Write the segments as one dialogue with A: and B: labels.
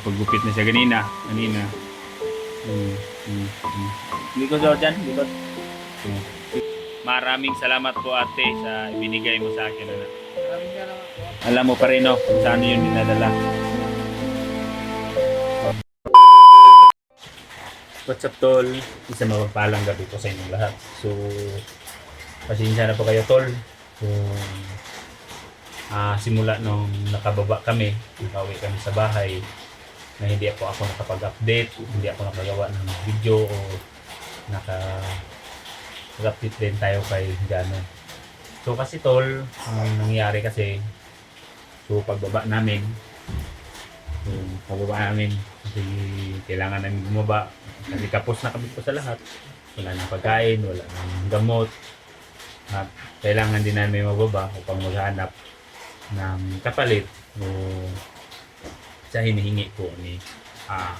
A: Paggupit na siya kanina. Likod daw dyan, likod. Maraming salamat po ate sa ibinigay mo sa akin.
B: Maraming salamat po.
A: Alam mo pa rin no, kung saan yun dinadala. What's up tol? Isang mapagpalang gabi po sa inyong lahat. So, pasensya na po kayo tol. Kung simula nung nakababa kami, nakauwi kami sa bahay, na hindi po ako nakapag-update, hindi ako nakagawa ng video o naka-update din tayo kay Jano. So kasi tol, ang nangyari kasi, so pagbaba namin, kasi kailangan namin bumaba, kasi kapos na kami po sa lahat, wala nang pagkain, wala nang gamot, at kailangan din namin mababa upang maghanap ng kapalit o sa hinihingi po ni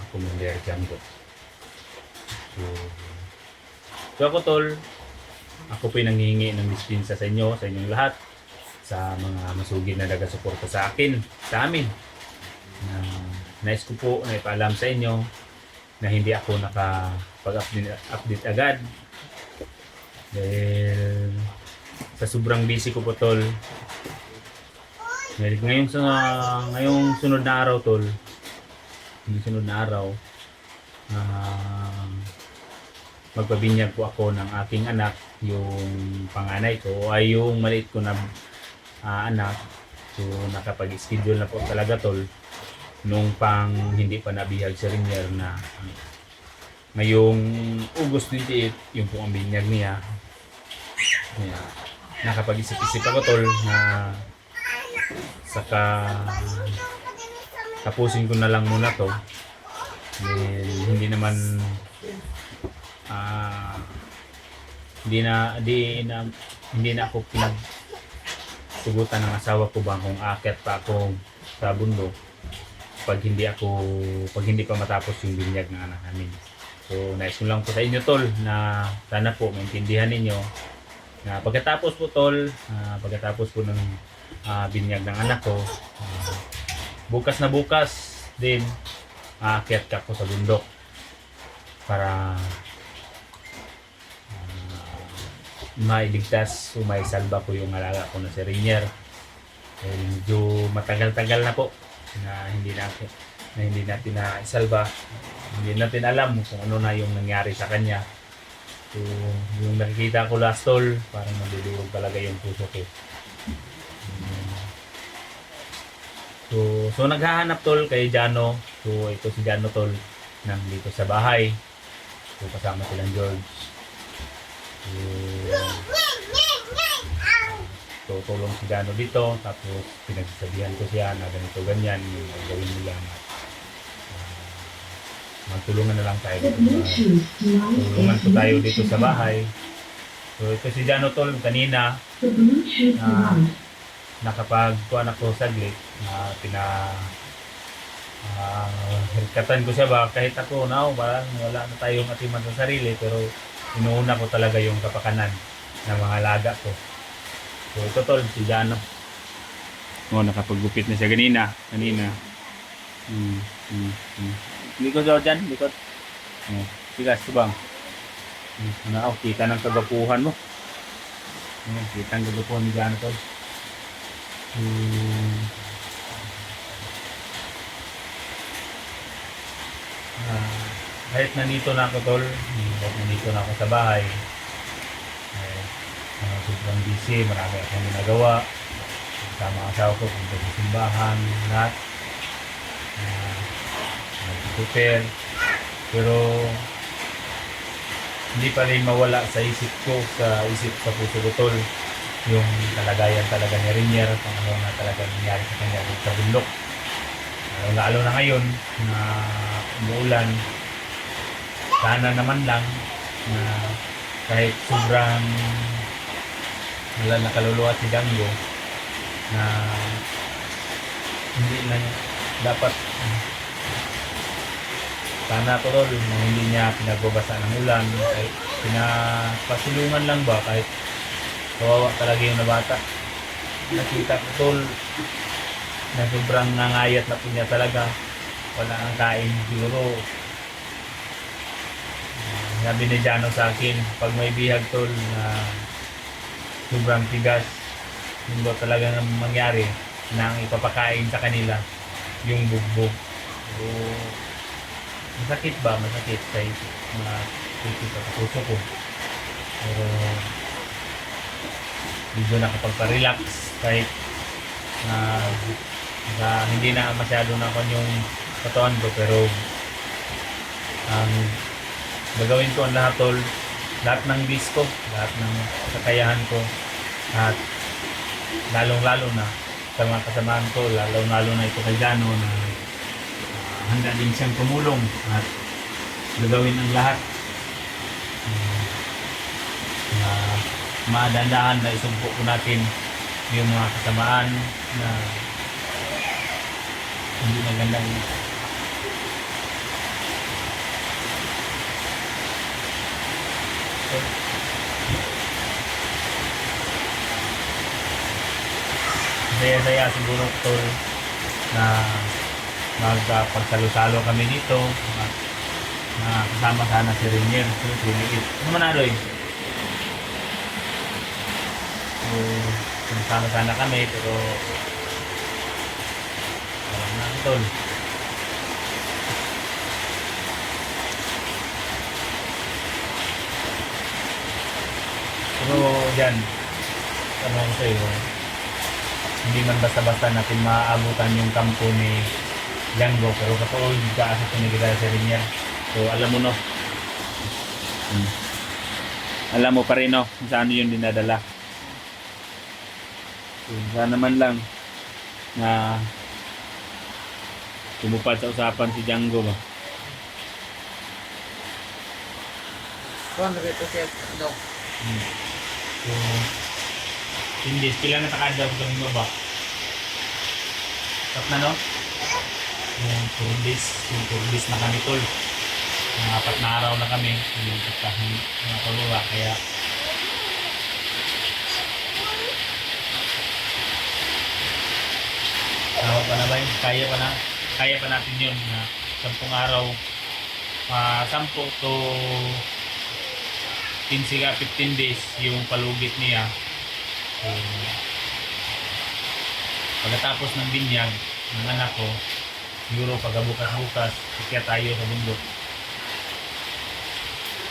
A: Commander Django. So ako tol, ako po yung nanghihingi ng dispensa sa inyo, sa inyong lahat, sa mga masugid na nagasuporta sa akin, sa amin. Nais ko po na ipaalam sa inyo na hindi ako nakapag-update agad. Dahil sa sobrang busy ko po tol, ngayong sunod na araw tol, magpabinyag po ako ng aking anak, yung panganay ko ay yung maliit ko na anak. So nakapag-schedule na po talaga tol nung pang hindi pa nabihag si Rinier na ngayong August 28 yung po ang binyag niya. Nakapag-isip-isip ako tol na saka tapusin ko na lang muna to. Hindi naman hindi na ako pinagsugutan ng asawa ko bang kung aakyat pa ako sa bundok pag hindi pa matapos yung binyag ng anak namin. So nais ko lang po sa inyo tol na sana po maintindihan ninyo na pagkatapos po ng binyag ng anak ko, bukas din aakyat ako sa bundok para mailigtas o maisalba ko yung alaga ko na si Rinier. Medyo matagal-tagal na po na hindi natin naisalba, hindi natin alam kung ano na yung nangyari sa kanya. So yung nakikita ko last tol, parang nalulurog talaga yung puso ko. So naghahanap tol kay Jano. So ito si Jano tol nandito sa bahay. So kasama silang George. So tulong si Jano dito, tapos pinagsasabihan ko siya na ganito ganyan yung gawin nila. Magtulungan na lang tayo dito. Tulungan ko tayo dito sa bahay. So ito si Jano tol kanina. Nakapagkuhan ako saglit na hirkatan ko siya ba kahit ako parang wala na tayong atiman sa sarili, pero inuuna ko talaga yung kapakanan ng mga alaga ko. So ito tol si Jano, nakapagupit na siya kanina. Likod daw dyan, likod. Tigas ito bang kita ng kagapuhan mo. Kita ng kagapuhan ni Jano tol. Kahit nandito na ako tol, kahit nandito na ako sa bahay, sobrang busy, marami akong ginagawa kasama ang asawa ko, punta sa simbahan, lahat nag-prepare, pero hindi pa rin mawala sa isip sa puso ko tol yung kalagayan talaga ni Rinier, kung ano na talaga nangyari sa kanya dito sa bundok. Lalo na ngayon na umuulan, sana naman lang na kahit sobrang nakaluluwa si Django na hindi na dapat sana tol na hindi niya pinagbabasa ng ulan, kahit pinapasilungan lang ba, kahit kawawa talaga yung nabata. Nakita ko tol na sobrang nangayat na po niya talaga. Wala ang kain siguro. Sabi ni Jano sa akin, pag may bihag tol na sobrang tigas, yun daw talaga nang mangyari nang ipapakain sa kanila yung bugbog. So, masakit ba? Masakit sa mga isip at puso ko. Pero medyo nakapagpa-relax kahit hindi na masyado na kon yung katawan ko, pero ang gagawin ko ang lahat tol, lahat ng disco, lahat ng kakayahan ko, at lalong-lalo na sa mga kasamahan ko, lalong-lalo na ito kay Jano na handa din siyang tumulong at gagawin ang lahat na madandahan na isumpo ko natin yung mga kasamaan na hindi magandang saya-saya siguro tol na magpagsalo-salo kami dito na kasama sana si Rainier. Ano man Aroy? So, kasama sana kami pero wala na tol. Pero dyan, ano ko sa iyo, hindi man basta-basta natin maaabutan yung kampo ni Django, pero kapag kaasa ko ni Gitara sa rin niya. So alam mo no, alam mo pa rin no kung saan yun dinadala. So sana naman lang na tumupad sa usapan si Django ba.
B: Kung nagito siya, no?
A: So hindi, pila na takada ko ng baba. Tap na no? Yung 4 days na kami tol. Mga 4 na araw na kami. Yung pagkahin mga kalura. Kaya tawag pa na ba yun? Kaya pa natin yun na 10 araw. 10 to 15 days yung palugit niya. So, pagkatapos ng binyag ng anak ko, siguro pagkabukas-bukas, kaya tayo sa bundok.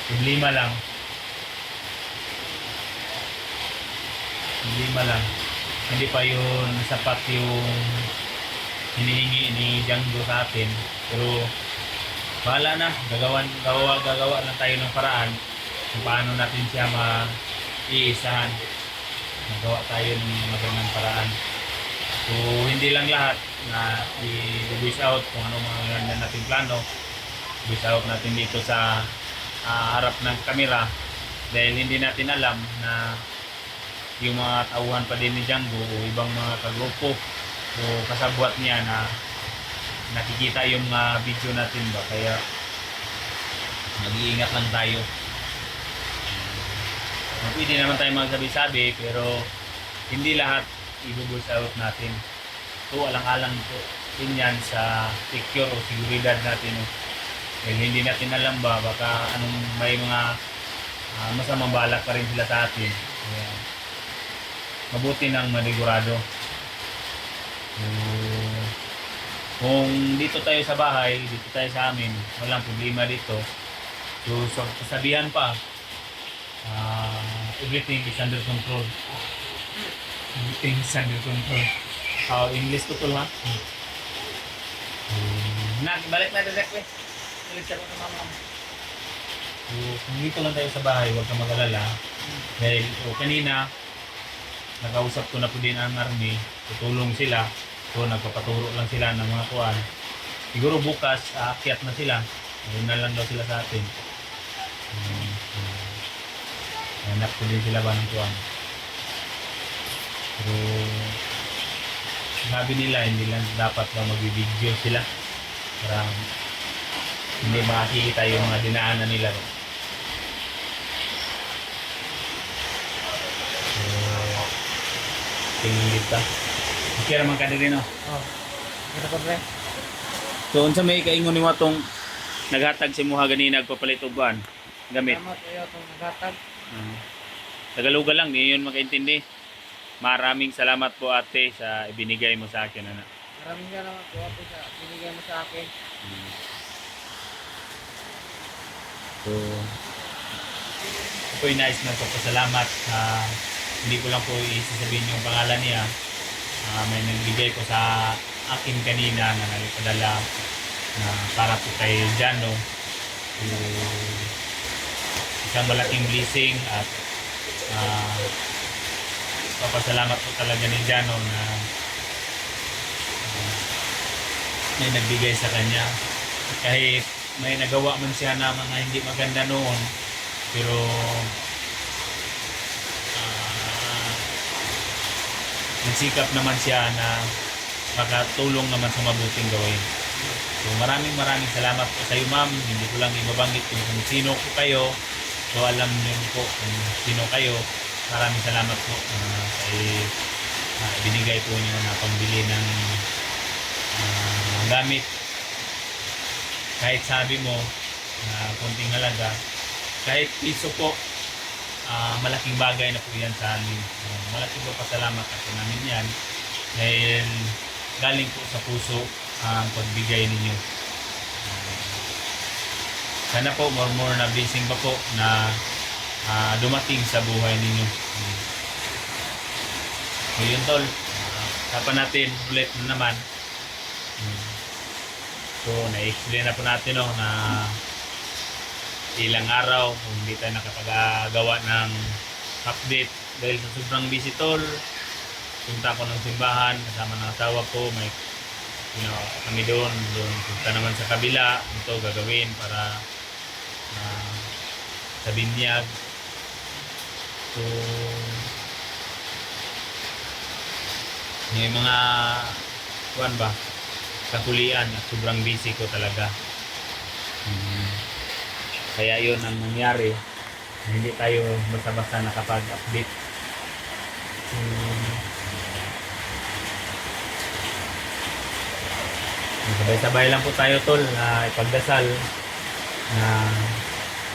A: Problema lang, hindi pa yun sapat yung hinihingi ni Django sa atin. Pero bahala na, gagawa lang tayo ng paraan kung paano natin siya maiisahan. Nagawa tayo ng magandang paraan. So, hindi lang lahat na i-voice out kung ano mga ganda nating plano. Voice out natin dito sa harap ng kamera dahil hindi natin alam na yung mga tauhan pa din ni Django o ibang mga kagrupo o kasabwat niya na nakikita yung video natin ba. Kaya mag-iingat lang tayo. Pwede naman tayo magsabi-sabi pero hindi lahat i-voice out natin. So alang-alang po din yan sa picture o seguridad natin. Dahil hindi natin alam ba baka anong may mga masamang balak pa rin sila sa atin. Kaya, mabuti nang manigurado. So, kung dito tayo sa bahay, dito tayo sa amin, walang problema dito. So sabihan pa, everything is under control. Everything is under control. English to tol ha? Balik na direct eh. Balik sa mga mama. So, kung dito lang tayo sa bahay, huwag kang mag-alala. Dahil kanina, nakausap ko na po din ang army. Tutulong sila. So, nagpapaturo lang sila ng mga kuwan. Siguro bukas, aakyat na sila. Ayun na lang daw sila sa atin. Hanap ko din sila ba ng kuwan. Pero sabi nila hindi lang dapat daw mag-video sila para hindi makikita yung mga dinaanan nila. So tingin dito Okay naman ka din, no?
B: Oh. Ito ko pre.
A: So, unsa may kaingon ni watong naghatag si Muha ganina nagpapalit og buwan gamit.
B: Salamat kayo itong naghatag.
A: Tagaluga lang, di yun makaintindi. Maraming salamat po ate sa ibinigay mo sa akin. Ano?
B: Maraming salamat po ako sa binigay mo sa akin.
A: So, ako'y nais magpapasalamat. Hindi ko lang po isasabihin yung pangalan niya. May nagbigay po sa akin kanina na nagpadala na para po kay Jano. So, isang malaking blessing at papasalamat po talaga ni Jano na may nagbigay sa kanya. Kahit may nagawa man siya na mga hindi maganda noon, pero nagsikap naman siya na makatulong naman sa mabuting gawin. So maraming salamat po sa iyo ma'am. Hindi ko lang ibabanggit kung sino po kayo. So alam niyo po kung sino kayo. Maraming salamat po sa binigay po niyo na pambili ng gamit. Kahit sabi mo konting halaga, kahit piso po, malaking bagay na po yan sa amin. Malaking po pasalamat ako namin yan dahil galing po sa puso ang pagbigay ninyo. Sana po more na blessing pa po na dumating sa buhay ninyo. So yun tol, tapan natin ulit na naman. So na-explain na po natin na ilang araw kung hindi tayo nakapagawa ng update dahil sa sobrang busy tol. Punta ko ng simbahan kasama ng asawa ko, may kami doon punta naman sa kabila. Ito gagawin para sa binyag. So may mga kuan ba kakulian at sobrang busy ko talaga. Kaya yun ang nangyari, hindi tayo basta-basta nakapag-update. Sabay-sabay lang po tayo tol na ipagdasal na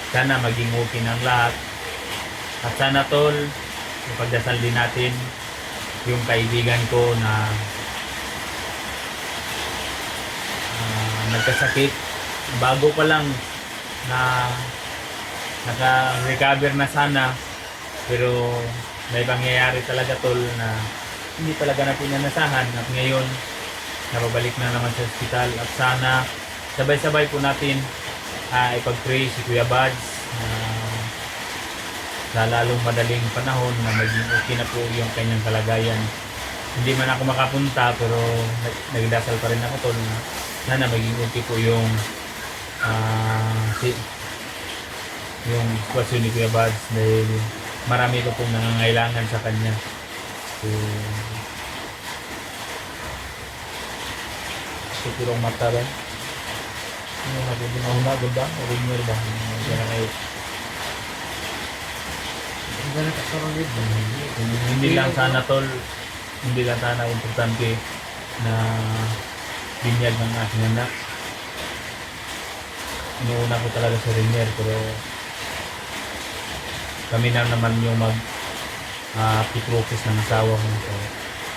A: sana maging okay ng lahat. At sana tol, ipagdasal din natin yung kaibigan ko na nagkasakit. Bago pa lang na naka-recover na sana, pero may pangyayari talaga tol na hindi talaga natin nanasahan at ngayon nababalik na naman sa ospital. At sana sabay-sabay po natin ipag-pray si Kuya Bads sa lalong madaling panahon na maging okay na po yung kanyang kalagayan. Hindi man ako makapunta pero nagdasal pa rin ako tol na sana maging okay po yung yung sitwasyon ni Kuya Bads dahil marami pa pong nangangailangan sa kanya. So purong mata ba? Ano natin dinahunagod ba? Original ba? Ganun kayo. Hindi lang sana tol, hindi lang sana importante na binyag ng aking anak. Inuuna ko talaga sa Rainier, pero kami na naman yung pitrokis ng asawa ko. So,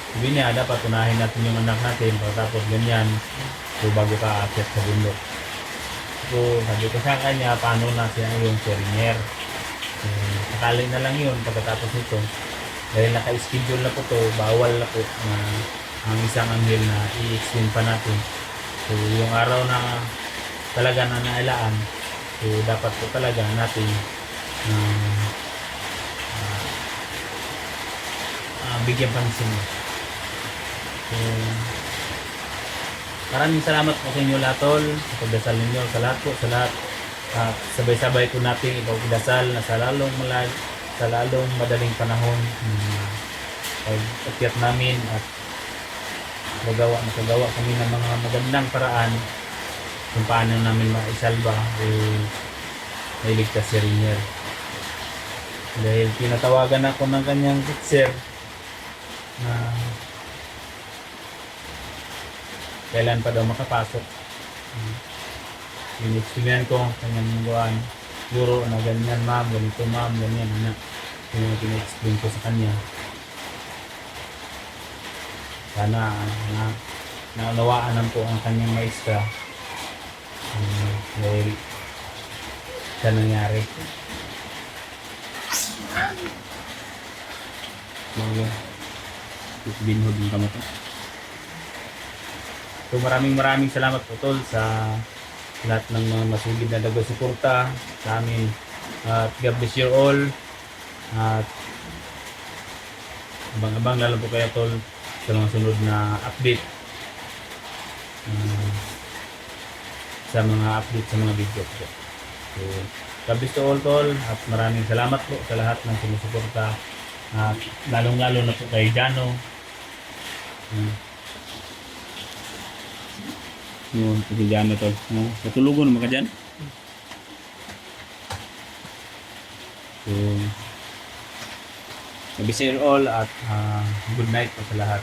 A: sabi niya, dapat unahin natin yung anak natin, pagkatapos ganyan, so bago ka aakyat sa bundok. So, sabi ko sa kanya, paano na siya yung Rainier. Akali na lang yun pagkatapos nito. Dahil naka-schedule na po to, bawal na po na ang isang anghel na i-extend pa natin. So, yung araw na talaga na nailaan, so dapat po talaga natin bigyan pansin. So, maraming salamat po sa inyo lahat tol, sa pagdasal ninyo, sa lahat po, sa lahat. Sabay-sabay po natin ipagdasal na sa lalong madaling panahon pag-akyat namin at makagawa kami ng mga magandang paraan kung paano namin maisalba o mailigtas si Rainier. Dahil pinatawagan ako ng kanyang teacher na kailan pa daw makapasok. Explain ko ang kanyang buwan. Siguro na ganyan ma'am, ganito ma'am, ganyan anak. Yung pina-explain ko sa kanya. Sana naunawaan lang po ang kanyang maestra. Dahil sa nangyari. Binhod yung kamot. So maraming salamat po tol sa lahat ng mga masugid na nagsuporta sa amin. At God bless you all. At abang-abang lalo po kayo tol sa mga sunod na update. Sa mga update sa mga video po. So, God bless you all tol. At maraming salamat po sa lahat ng sumusuporta. At lalong-lalo na po kay Jano. Yun, si Jano tol. Katulugon naman ka dyan. So, God bless you all at good night po sa lahat.